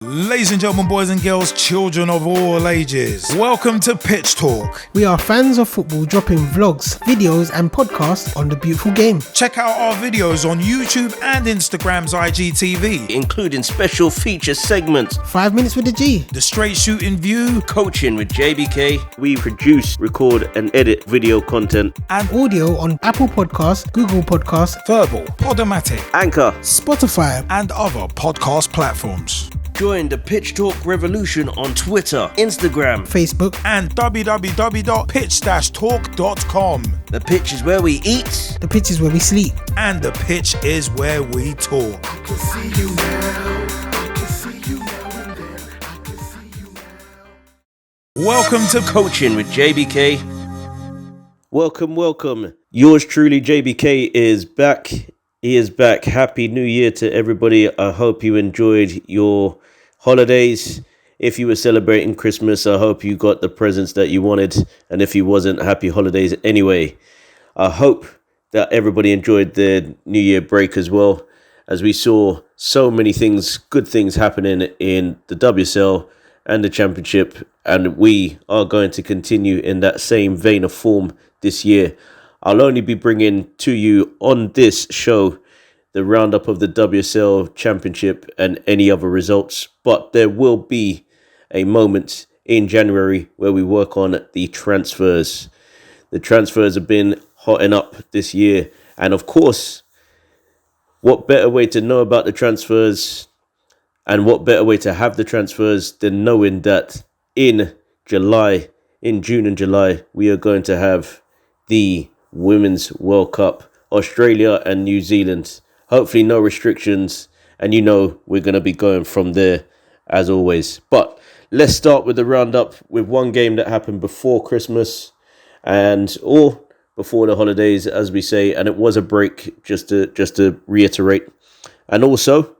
Ladies and gentlemen, boys and girls, children of all ages, welcome to Pitch Talk. We are fans of football dropping vlogs, videos and podcasts on the beautiful game. Check out our videos on YouTube and Instagram's IGTV, including special feature segments, 5 minutes with the G, the straight shooting view, coaching with JBK. We produce, record and edit video content and audio on Apple Podcasts, Google Podcasts, Verbal, Podomatic, Anchor, Spotify and other podcast platforms. Join the Pitch Talk revolution on Twitter, Instagram, Facebook and www.pitch-talk.com. The pitch is where we eat. The pitch is where we sleep. And the pitch is where we talk. I can see you now. I can see you now and then. I can see you now. Welcome to Coaching with JBK. Welcome. Yours truly, JBK, is back. He is back. Happy New Year to everybody. I hope you enjoyed your holidays. If you were celebrating Christmas, I hope you got the presents that you wanted. And if you wasn't, happy holidays anyway. I hope that everybody enjoyed their New Year break as well, as we saw so many things, good things happening in the WSL and the Championship. And we are going to continue in that same vein of form this year. I'll only be bringing to you on this show the roundup of the WSL Championship and any other results. But there will be a moment in January where we work on the transfers. The transfers have been hotting up this year. And of course, what better way to know about the transfers and what better way to have the transfers than knowing that in June and July, we are going to have the Women's World Cup, Australia and New Zealand. Hopefully no restrictions, and you know we're going to be going from there as always. But let's start with the roundup with one game that happened before Christmas or before the holidays, as we say, and it was a break, just to reiterate. And also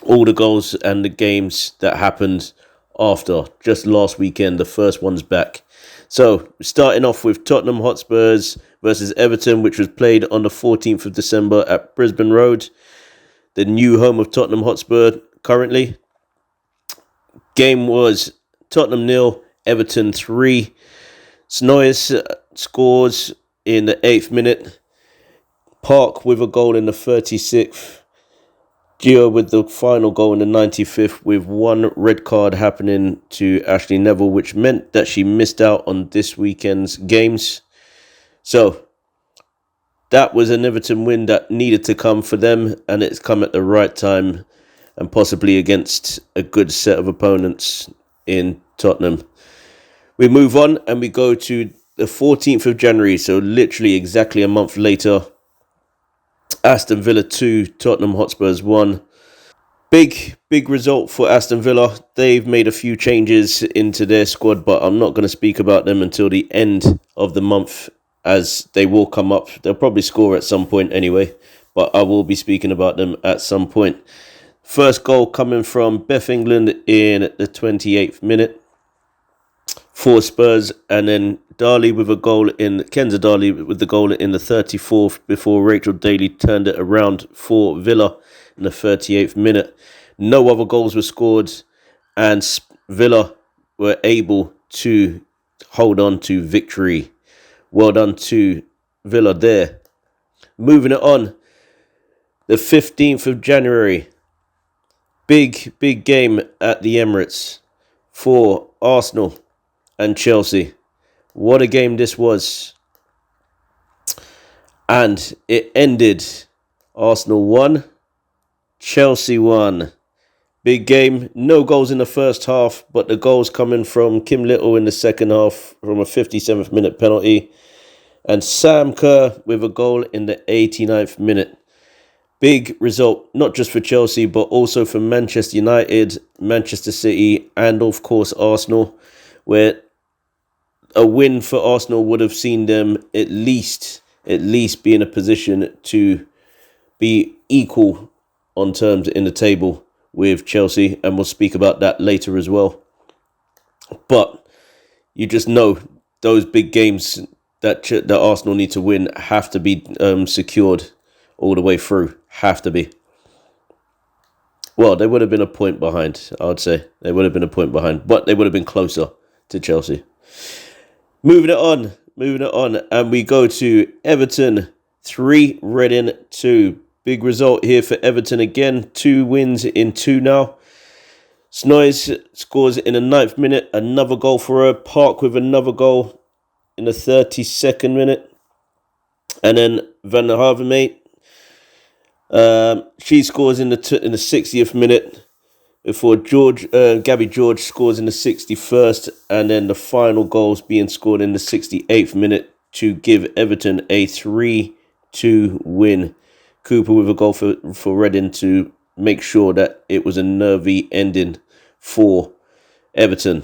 all the goals and the games that happened after just last weekend, the first one's back. So, starting off with Tottenham Hotspurs versus Everton, which was played on the 14th of December at Brisbane Road, the new home of Tottenham Hotspur currently. Game was Tottenham 0, Everton 3. Snoyes scores in the 8th minute. Park with a goal in the 36th. Gio with the final goal in the 95th, with one red card happening to Ashley Neville, which meant that she missed out on this weekend's games. So that was an Everton win that needed to come for them, and it's come at the right time and possibly against a good set of opponents in Tottenham. We move on and we go to the 14th of January, so literally exactly a month later. Aston Villa 2, Tottenham Hotspurs 1. Big result for Aston Villa. They've made a few changes into their squad, but I'm not going to speak about them until the end of the month, as they will come up. They'll probably score at some point anyway, but I will be speaking about them at some point. First goal coming from Beth England in the 28th minute for Spurs, and then Kenza Darley with the goal in the 34th before Rachel Daly turned it around for Villa in the 38th minute. No other goals were scored, and Villa were able to hold on to victory. Well done to Villa there. Moving it on, the 15th of January. Big game at the Emirates for Arsenal and Chelsea. What a game this was. And it ended Arsenal 1, Chelsea 1. Big game. No goals in the first half, but the goals coming from Kim Little in the second half from a 57th minute penalty. And Sam Kerr with a goal in the 89th minute. Big result, not just for Chelsea, but also for Manchester United, Manchester City, and of course Arsenal, where a win for Arsenal would have seen them at least be in a position to be equal on terms in the table with Chelsea, and we'll speak about that later as well. But you just know those big games that Arsenal need to win have to be secured all the way through. Have to be. Well, they would have been a point behind, I would say. They would have been a point behind, but they would have been closer to Chelsea. Moving it on, and we go to Everton 3, Reading 2. Big result here for Everton again. 2 wins in 2 now. Snoys scores in the 9th minute. Another goal for her. Park with another goal in the 32nd minute. And then Van der Havermate, she scores in the 60th minute before Gabby George scores in the 61st, and then the final goals being scored in the 68th minute to give Everton a 3-2 win. Cooper with a goal for Reading to make sure that it was a nervy ending for Everton.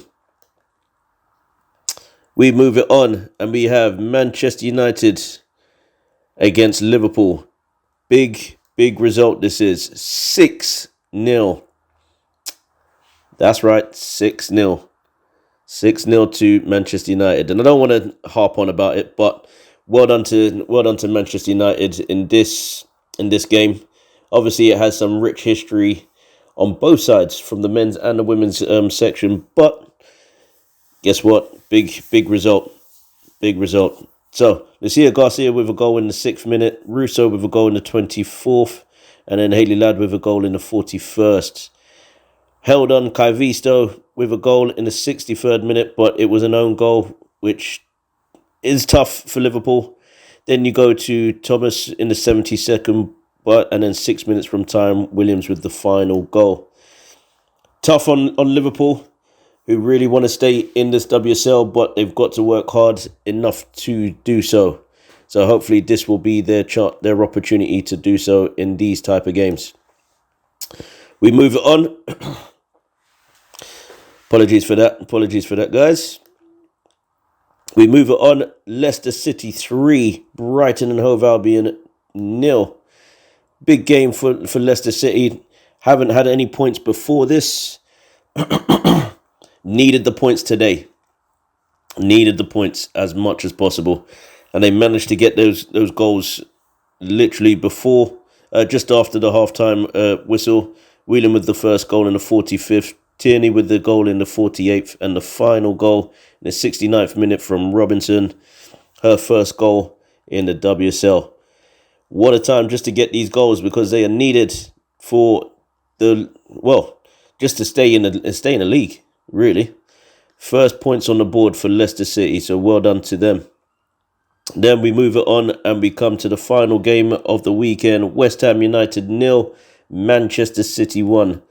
We move it on, and we have Manchester United against Liverpool. Big result this is. 6-0. That's right, 6-0. 6-0 to Manchester United. And I don't want to harp on about it, but well done to Manchester United in this game. Obviously, it has some rich history on both sides, from the men's and the women's section. But guess what? Big result. Big result. So, Lucia Garcia with a goal in the 6th minute. Russo with a goal in the 24th. And then Hayley Ladd with a goal in the 41st. Held on Kaivisto with a goal in the 63rd minute, but it was an own goal, which is tough for Liverpool. Then you go to Thomas in the 72nd, and then 6 minutes from time, Williams with the final goal. Tough on Liverpool, who really want to stay in this WSL, but they've got to work hard enough to do so. So hopefully this will be their opportunity to do so in these type of games. We move it on. Apologies for that, guys. We move it on. Leicester City 3, Brighton and Hove Albion 0. Big game for Leicester City. Haven't had any points before this. Needed the points today. Needed the points as much as possible. And they managed to get those goals literally before, just after the halftime whistle. Whelan with the first goal in the 45th. Tierney with the goal in the 48th. And the final goal in the 69th minute from Robinson. Her first goal in the WSL. What a time just to get these goals, because they are needed for just to stay in the league, really. First points on the board for Leicester City, so well done to them. Then we move it on and we come to the final game of the weekend. West Ham United 0, Manchester City 1.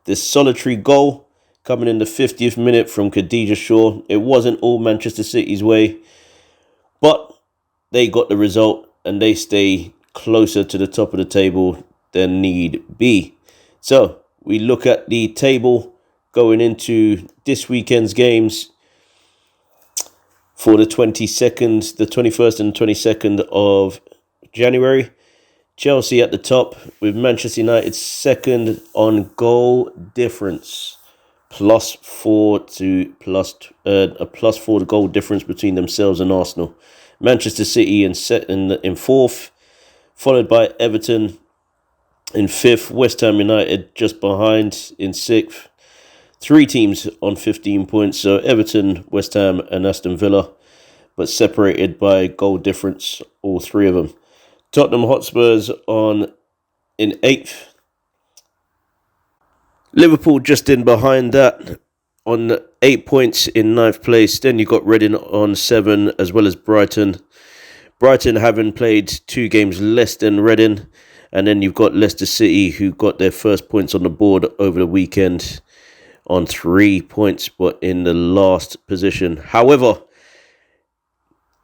The solitary goal coming in the 50th minute from Khadija Shaw. It wasn't all Manchester City's way, but they got the result and they stay closer to the top of the table than need be. So we look at the table going into this weekend's games for the 21st and 22nd of January. Chelsea at the top with Manchester United second on goal difference. +4 to a +4 goal difference between themselves and Arsenal. Manchester City in fourth, followed by Everton in 5th. West Ham United just behind in 6th. 3 teams on 15 points, so Everton, West Ham and Aston Villa, but separated by goal difference, all 3 of them. Tottenham Hotspurs in 8th. Liverpool just in behind that on 8 points in 9th place. Then you got Reading on 7, as well as Brighton. Brighton having played 2 games less than Reading. And then you've got Leicester City, who got their first points on the board over the weekend on 3 points, but in the last position. However,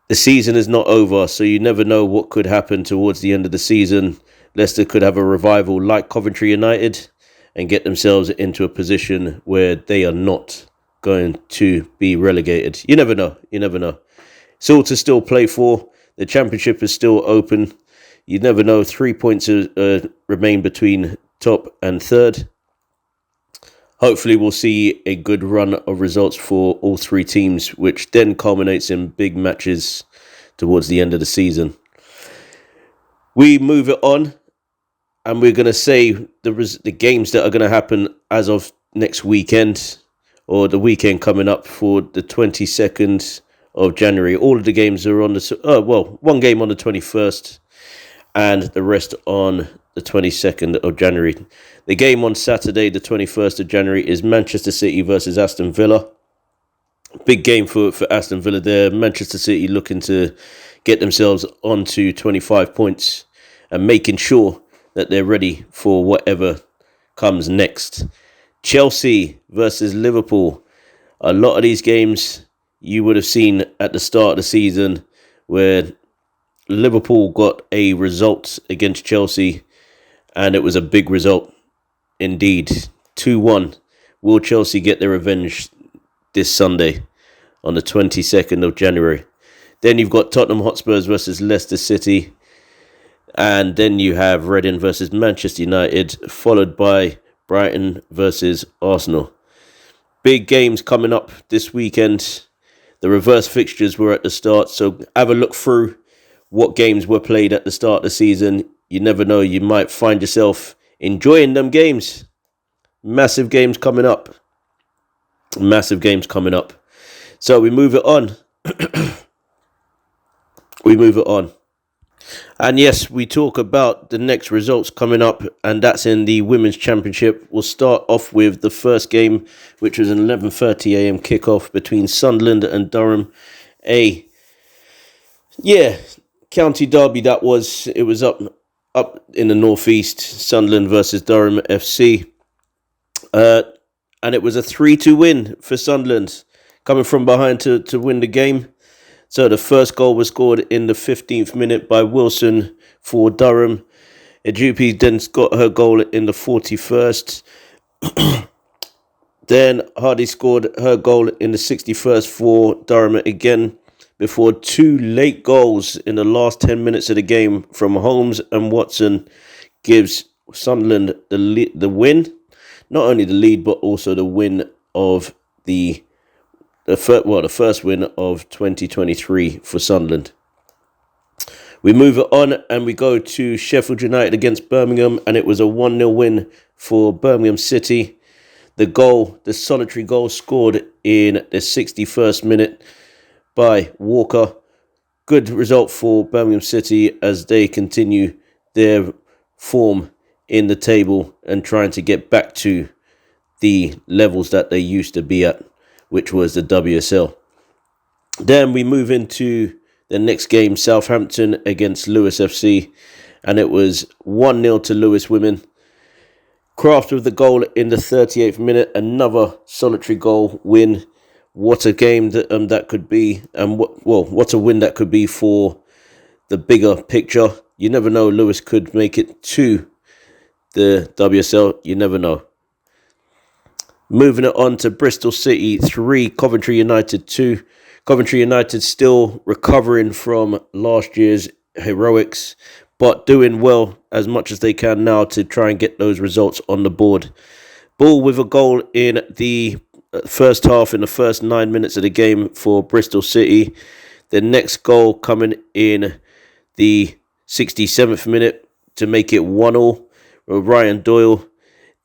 the season is not over, so you never know what could happen towards the end of the season. Leicester could have a revival like Coventry United and get themselves into a position where they are not going to be relegated. You never know. It's all to still play for. The championship is still open. You never know. 3 points remain between top and third. Hopefully we'll see a good run of results for all 3 teams, which then culminates in big matches towards the end of the season. We move it on and we're going to say the games that are going to happen as of next weekend, or the weekend coming up for the 22nd of January. All of the games are on one game on the 21st and the rest on the 22nd of January. The game on Saturday, the 21st of January, is Manchester City versus Aston Villa. Big game for Aston Villa there. Manchester City looking to get themselves onto 25 points and making sure that they're ready for whatever comes next. Chelsea versus Liverpool. A lot of these games you would have seen at the start of the season where Liverpool got a result against Chelsea, and it was a big result indeed. 2-1. Will Chelsea get their revenge this Sunday on the 22nd of January? Then you've got Tottenham Hotspurs versus Leicester City, and then you have Reading versus Manchester United, followed by Brighton versus Arsenal. Big games coming up this weekend. The reverse fixtures were at the start, so have a look through what games were played at the start of the season. You never know, you might find yourself enjoying them games. Massive games coming up. Massive games coming up. So we move it on. And yes, we talk about the next results coming up, and that's in the Women's Championship. We'll start off with the first game, which was an 11:30 a.m. kickoff between Sunderland and Durham. County derby that was. It was up in the northeast, Sunderland versus Durham FC. And it was a 3-2 win for Sunderland, coming from behind to win the game. So the first goal was scored in the 15th minute by Wilson for Durham. Ejupi then got her goal in the 41st. Then Hardy scored her goal in the 61st for Durham again, before two late goals in the last 10 minutes of the game from Holmes and Watson gives Sunderland the win. Not only the lead, but also the win of the first win of 2023 for Sunderland. We move it on and we go to Sheffield United against Birmingham, and it was a 1-0 win for Birmingham City. The solitary goal scored in the 61st minute by Walker. Good result for Birmingham City as they continue their form in the table and trying to get back to the levels that they used to be at, which was the WSL. Then we move into the next game, Southampton against Lewes FC, and it was 1-0 to Lewes women. Kraft with the goal in the 38th minute, another solitary goal win. What a game that could be, and what a win that could be for the bigger picture. You never know, Lewes could make it to the WSL. You never know. Moving it on to Bristol City 3, Coventry United 2. Coventry United still recovering from last year's heroics, but doing well as much as they can now to try and get those results on the board. Ball with a goal in the first half, in the first 9 minutes of the game for Bristol City. The next goal coming in the 67th minute to make it 1-1 with Ryan Doyle.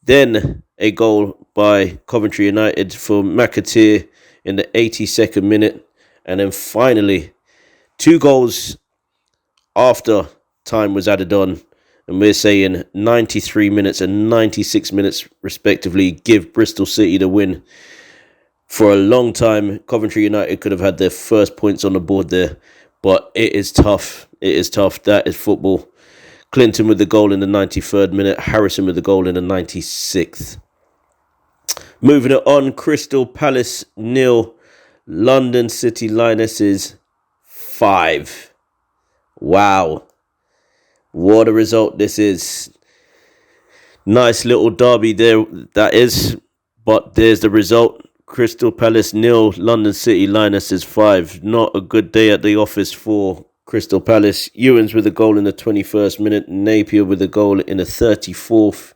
Then a goal by Coventry United for McAteer in the 82nd minute. And then finally, 2 goals after time was added on. And we're saying 93 minutes and 96 minutes respectively give Bristol City the win. For a long time, Coventry United could have had their first points on the board there. But it is tough. It is tough. That is football. Clinton with the goal in the 93rd minute. Harrison with the goal in the 96th. Moving it on, Crystal Palace 0. London City Lionesses 5. Wow. What a result this is. Nice little derby there, that is. But there's the result. Crystal Palace 0, London City Lionesses 5. Not a good day at the office for Crystal Palace. Ewens with a goal in the 21st minute. Napier with a goal in the 34th.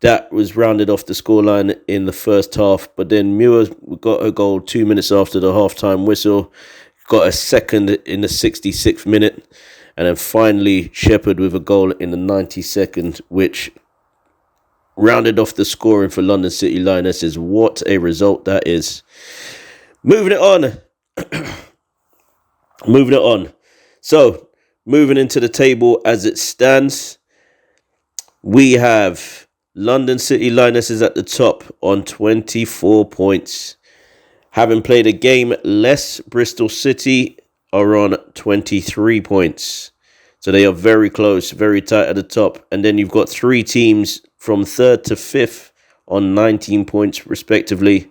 That was rounded off the scoreline in the first half. But then Muir got a goal 2 minutes after the half-time whistle. Got a second in the 66th minute. And then finally, Shepherd with a goal in the 92nd, which rounded off the scoring for London City Lionesses. What a result that is. Moving it on. Moving it on. So, moving into the table as it stands, we have London City Lionesses at the top on 24 points. Having played a game less, Bristol City are on 23 points. So they are very close, very tight at the top. And then you've got 3 teams from 3rd to 5th on 19 points respectively.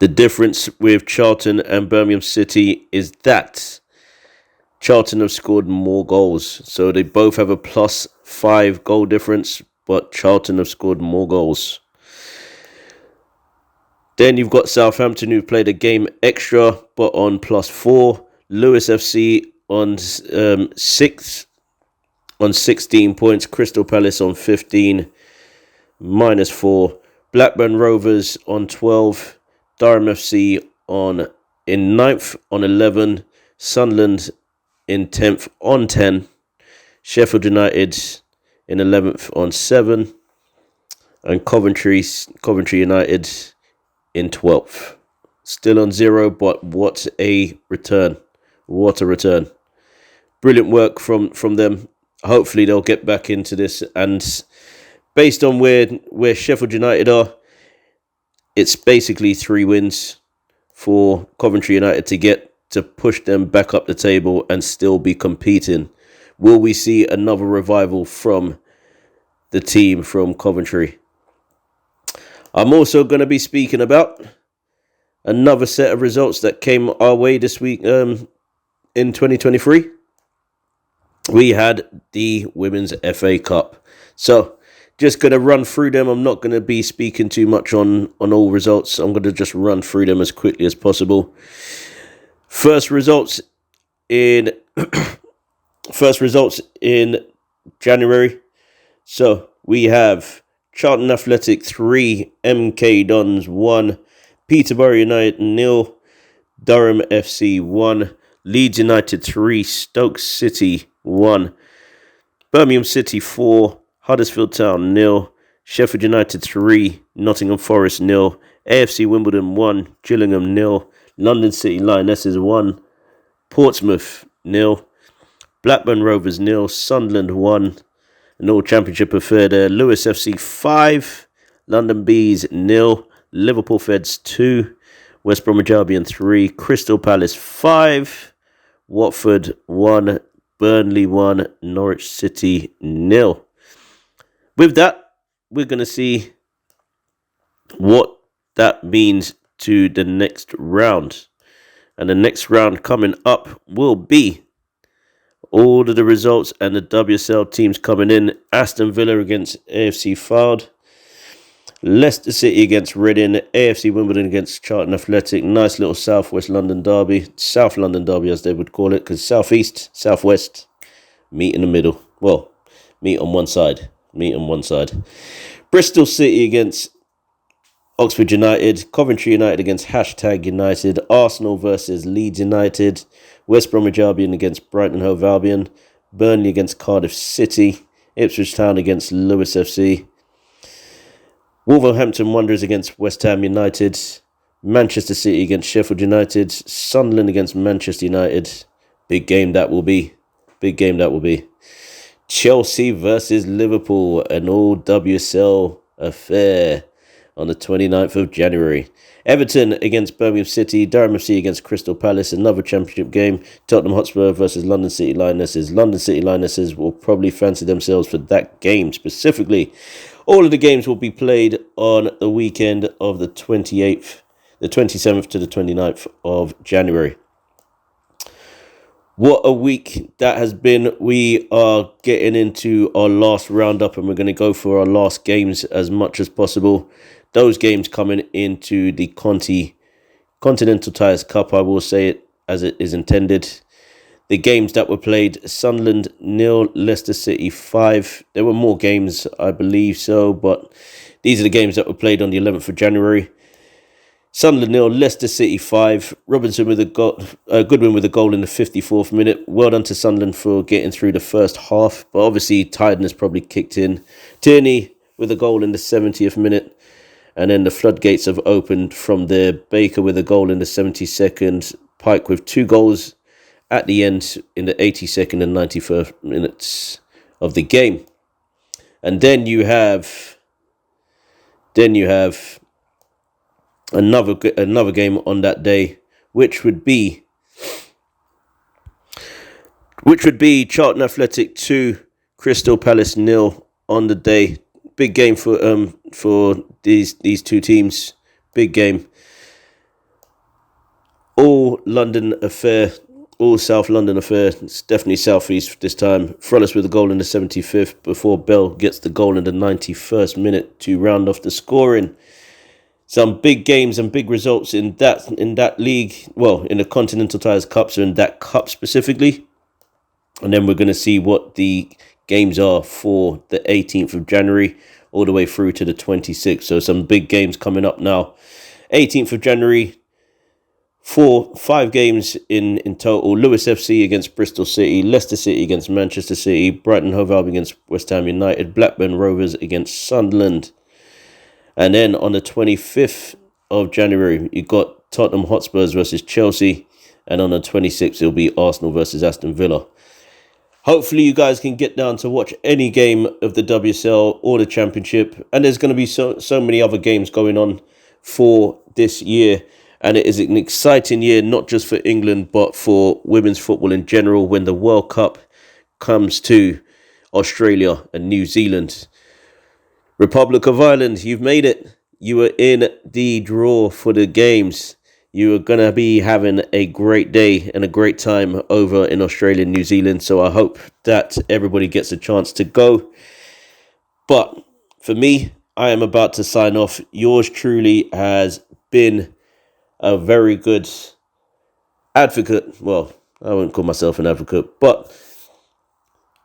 The difference with Charlton and Birmingham City is that Charlton have scored more goals. So they both have a +5 goal difference, but Charlton have scored more goals. Then you've got Southampton, who've played a game extra, but on +4. Lewis FC on 6th on 16 points. Crystal Palace on 15, -4. Blackburn Rovers on 12. Durham FC in 9th on 11. Sunderland in 10th on 10. Sheffield United in 11th on 7. And Coventry United in 12th. Still on 0, but what a return. What a return. Brilliant work from them. Hopefully they'll get back into this. And based on where Sheffield United are, it's basically 3 wins for Coventry United to push them back up the table and still be competing. Will we see another revival from the team from Coventry? I'm also going to be speaking about another set of results that came our way this week in 2023. We had the Women's FA Cup. So, just going to run through them. I'm not going to be speaking too much on all results. I'm going to just run through them as quickly as possible. First results in January. So, we have Charlton Athletic 3, MK Dons 1, Peterborough United 0, Durham FC 1, Leeds United 3, Stoke City 1, Birmingham City 4, Huddersfield Town 0, Sheffield United 3, Nottingham Forest 0, AFC Wimbledon 1, Gillingham 0, London City Lionesses 1, Portsmouth 0, Blackburn Rovers 0, Sunderland 1, an all-championship affair there. Lewis FC 5, London Bees 0, Liverpool Feds 2, West Bromwich Albion 3, Crystal Palace 5, Watford 1, Burnley 1, Norwich City 0. With that, we're going to see what that means to the next round. And the next round coming up will be all of the results and the WSL teams coming in. Aston Villa against AFC Fylde. Leicester City against Reading. AFC Wimbledon against Charlton Athletic. Nice little South London derby as they would call it. Because Southeast, Southwest meet in the middle. Well, meet on one side. Bristol City against Oxford United. Coventry United against #United. Arsenal versus Leeds United. West Bromwich Albion against Brighton and Hove Albion. Burnley against Cardiff City. Ipswich Town against Lewis FC. Wolverhampton Wanderers against West Ham United. Manchester City against Sheffield United. Sunderland against Manchester United. Big game that will be. Chelsea versus Liverpool. An all WSL affair on the 29th of January. Everton against Birmingham City. Durham FC against Crystal Palace. Another championship game. Tottenham Hotspur versus London City Lionesses. London City Lionesses will probably fancy themselves for that game specifically. All of the games will be played on the weekend of the 27th to the 29th of January. What a week that has been. We are getting into our last roundup and we're going to go for our last games as much as possible. Those games coming into the Continental Cup, I will say it as it is intended. The games that were played: Sunderland 0, Leicester City 5. There were more games, I believe so, but these are the games that were played on the 11th of January. Sunderland 0, Leicester City 5. Robinson with a goal, Goodwin with a goal in the 54th minute. Well done to Sunderland for getting through the first half, but obviously tiredness probably kicked in. Tierney with a goal in the 70th minute, and then the floodgates have opened from there. Baker with a goal in the 72nd. Pike with 2 goals at the end in the 82nd and 91st minutes of the game. And then you have another game on that day, which would be Charlton Athletic 2, Crystal Palace 0 on the day. Big game for these two teams. Big game. All London affair, all South London affair. It's definitely South East this time. Frollis with a goal in the 75th before Bell gets the goal in the 91st minute to round off the scoring. Some big games and big results in that league. Well, in the Continental Cup, so in that cup specifically. And then we're going to see what the games are for the 18th of January all the way through to the 26th. So some big games coming up now. 18th of January, 5 games in total. Lewis FC against Bristol City, Leicester City against Manchester City, Brighton Hove Albion against West Ham United, Blackburn Rovers against Sunderland. And then on the 25th of January, you got Tottenham Hotspurs versus Chelsea. And on the 26th, it'll be Arsenal versus Aston Villa. Hopefully you guys can get down to watch any game of the WSL or the Championship. And there's going to be so many other games going on for this year. And it is an exciting year, not just for England, but for women's football in general, when the World Cup comes to Australia and New Zealand. Republic of Ireland, you've made it. You are in the draw for the games. You are going to be having a great day and a great time over in Australia and New Zealand. So I hope that everybody gets a chance to go. But for me, I am about to sign off. Yours truly has been a very good advocate. Well, I wouldn't call myself an advocate, but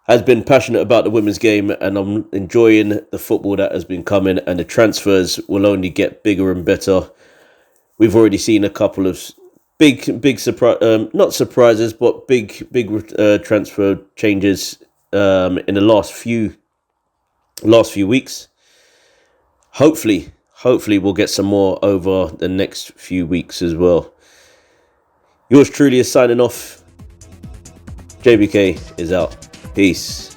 has been passionate about the women's game, and I'm enjoying the football that has been coming, and the transfers will only get bigger and better. We've already seen a couple of big surprise, not surprises, but big transfer changes in the last few weeks. Hopefully we'll get some more over the next few weeks as well. Yours truly is signing off. JBK is out. Peace.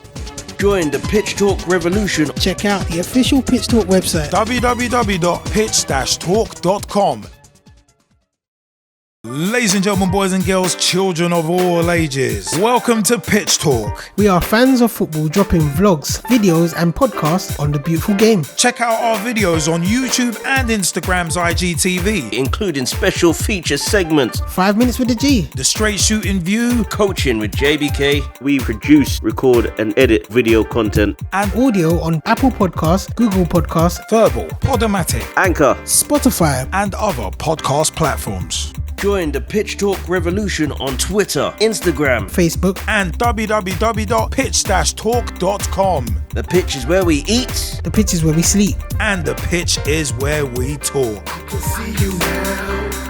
Join the Pitch Talk revolution. Check out the official Pitch Talk website. www.pitch-talk.com. Ladies and gentlemen, boys and girls, children of all ages, welcome to Pitch Talk. We are fans of football dropping vlogs, videos and podcasts on the beautiful game. Check out our videos on YouTube and Instagram's IGTV, including special feature segments, 5 minutes with the G, the Straight Shooting View, coaching with JBK. We produce, record and edit video content and audio on Apple Podcasts, Google Podcasts, Verbal, Podomatic, Anchor, Spotify and other podcast platforms. Join the Pitch Talk revolution on Twitter, Instagram, Facebook and www.pitch-talk.com. The pitch is where we eat. The pitch is where we sleep. And the pitch is where we talk. I can see you now.